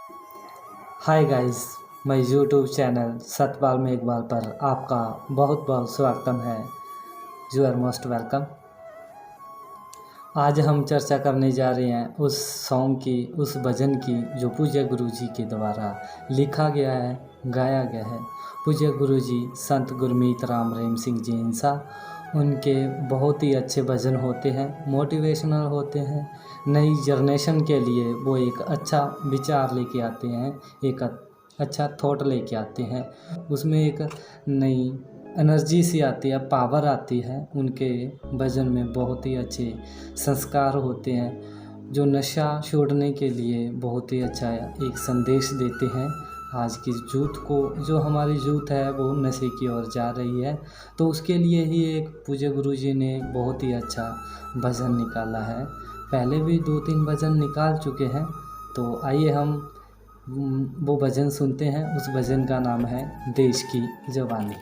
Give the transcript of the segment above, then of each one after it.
हाय guys, मैं YouTube channel Satpal Meghwal पर आपका बहुत बहुत स्वागतम है। You are most welcome. आज हम चर्चा करने जा रहे हैं उस सॉन्ग की, उस भजन की जो पूज्य गुरुजी के द्वारा लिखा गया है, गाया गया है। पूज्य गुरुजी संत गुरमीत राम रहीम सिंह जी इंसा, उनके बहुत ही अच्छे भजन होते हैं, मोटिवेशनल होते हैं। नई जनरेशन के लिए वो एक अच्छा विचार लेके आते हैं, एक अच्छा थॉट लेके आते हैं। उसमें एक नई एनर्जी सी आती है, पावर आती है। उनके भजन में बहुत ही अच्छे संस्कार होते हैं जो नशा छोड़ने के लिए बहुत ही अच्छा एक संदेश देते हैं। आज की यूथ को, जो हमारी यूथ है वो नशे की ओर जा रही है, तो उसके लिए ही एक पूज्य गुरुजी ने बहुत ही अच्छा भजन निकाला है। पहले भी 2-3 भजन निकाल चुके हैं, तो आइए हम वो भजन सुनते हैं। उस भजन का नाम है देश की जवानी।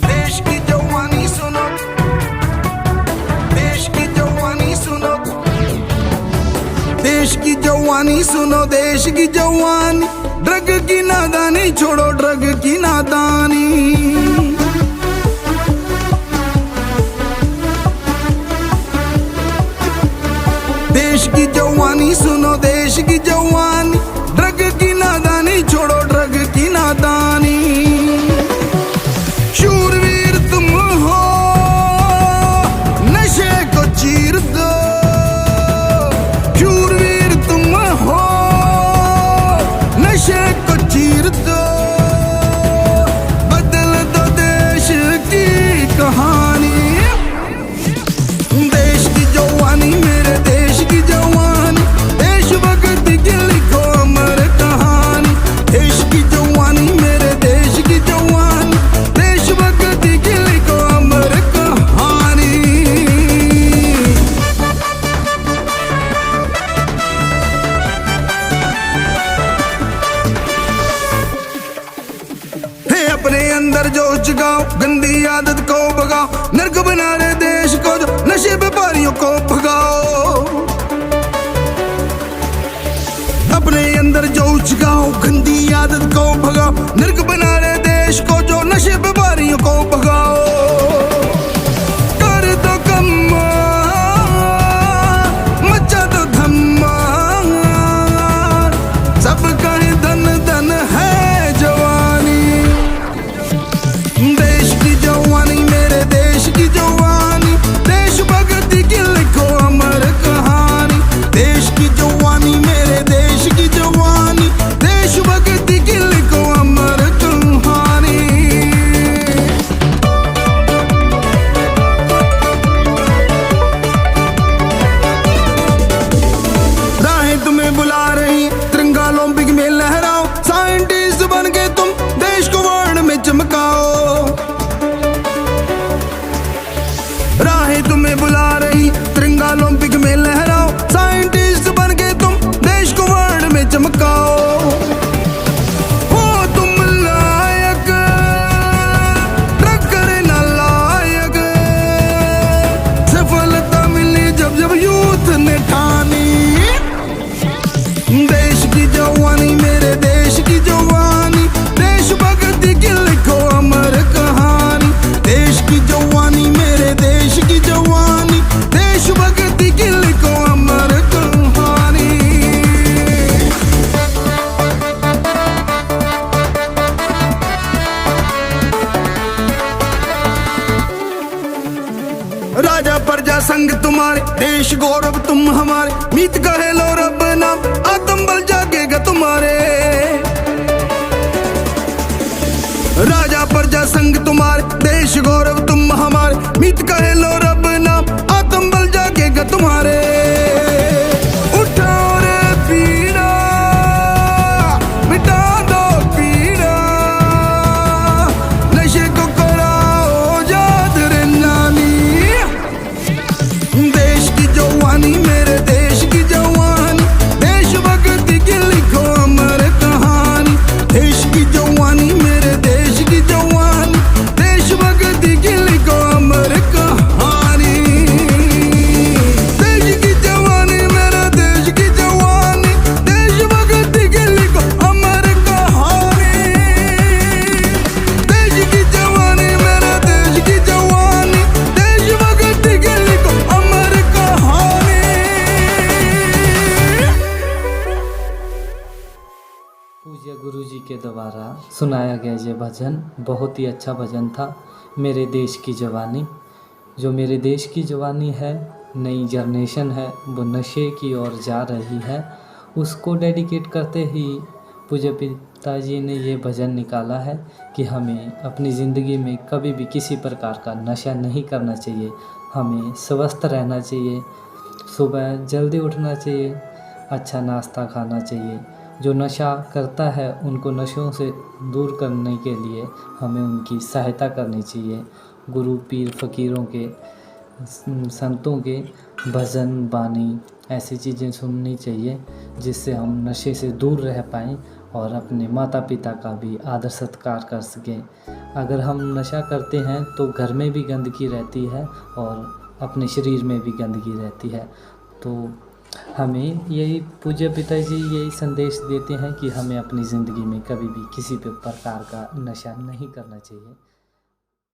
देश की जवानी सुनो, देश की जवानी सुनो, देश की जवानी सुनो, देश की जवानी। ड्रग की नादानी छोड़ो, ड्रग की नादानी। देश की जवानी सुनो, देश की जवानी। ड्रग की नादानी छोड़ो, ड्रग की नादानी। शूरवीर तुम हो, नशे को चीर दो। शूरवीर तुम हो, नशे को चीर दो। बदल दो देश की कहानी। देश की जवानी, मेरे देश की जवानी। देशभक्त की लिखो अमर कहानी। देश की जवानी, मेरे देश की जवानी। देशभक्त की लिखो अमर कहानी। हे अपने अंदर जोश जगाओ, गंदी आदत को भगाओ। नर्क बना रहे देश को जो नशे व्यापारियों को भगाओ। अपने अंदर जोश जगाओ, गंदी आदत को भगाओ। नर्क बना रहे देश को जो नशे व्यापारियों को भगाओ। कर दो कम, मचा दो धम्मा। सबका ही धन धन है जवानी। देश की जवानी, मेरे देश की जवानी। देशभक्त की लिखो अमर कहानी। देश की जवानी, मेरे देश की जवानी। देशभक्त की लिखो अमर कहानी। राहें तुम्हें बुला रही, तिरंगा ओलंपिक में लहराओ। साइंटिस्ट बन के तुम देश को वर्ल्ड में चमकाओ। राहें तुम्हें बुला रही, तिरंगा ओलंपिक में लहराओ। साइंटिस्ट बन के तुम देश को वर्ल्ड में चमकाओ। हो तुम लायक, टक्कर न लायक। सफलता मिली जब जब यूथ ने ठानी। देश की जवानी, मेरे देश की जवानी। देशभक्त की लिखो अमर कहानी। देश की जवानी, मेरे देश की जवानी। देशभक्त की लिखो अमर कहानी। राजा प्रजा संग तुम्हारे, देश गौरव तुम हमारे। मीत कहे लो रब नाम, आत्म बल जागेगा तुम्हारे। राजा प्रजा संग तुम्हारे, देश गौरव तुम हमारे। मीत कहे लो रब नाम, आत्म बल जागेगा तुम्हारे। उठाओ रे पीड़ा, मिटा दो पीड़ा। नशे को कराओ याद रे नानी। देश की जवानी, मेरे देश की जवानी। देशभक्त की लिखो अमर कहानी। देश की जवानी, मेरे देश की जवानी। देशभक्त की लिखो अमर द्वारा सुनाया गया ये भजन बहुत ही अच्छा भजन था। मेरे देश की जवानी, जो मेरे देश की जवानी है, नई जनरेशन है, वो नशे की ओर जा रही है, उसको डेडिकेट करते ही पूज्य पिताजी ने ये भजन निकाला है कि हमें अपनी ज़िंदगी में कभी भी किसी प्रकार का नशा नहीं करना चाहिए। हमें स्वस्थ रहना चाहिए, सुबह जल्दी उठना चाहिए, अच्छा नाश्ता खाना चाहिए। जो नशा करता है उनको नशों से दूर करने के लिए हमें उनकी सहायता करनी चाहिए। गुरु पीर फ़कीरों के, संतों के भजन बानी ऐसी चीज़ें सुननी चाहिए जिससे हम नशे से दूर रह पाएँ और अपने माता पिता का भी आदर सत्कार कर सकें। अगर हम नशा करते हैं तो घर में भी गंदगी रहती है और अपने शरीर में भी गंदगी रहती है। तो हमें यही पूज्य पिताजी यही संदेश देते हैं कि हमें अपनी ज़िंदगी में कभी भी किसी भी प्रकार का नशा नहीं करना चाहिए।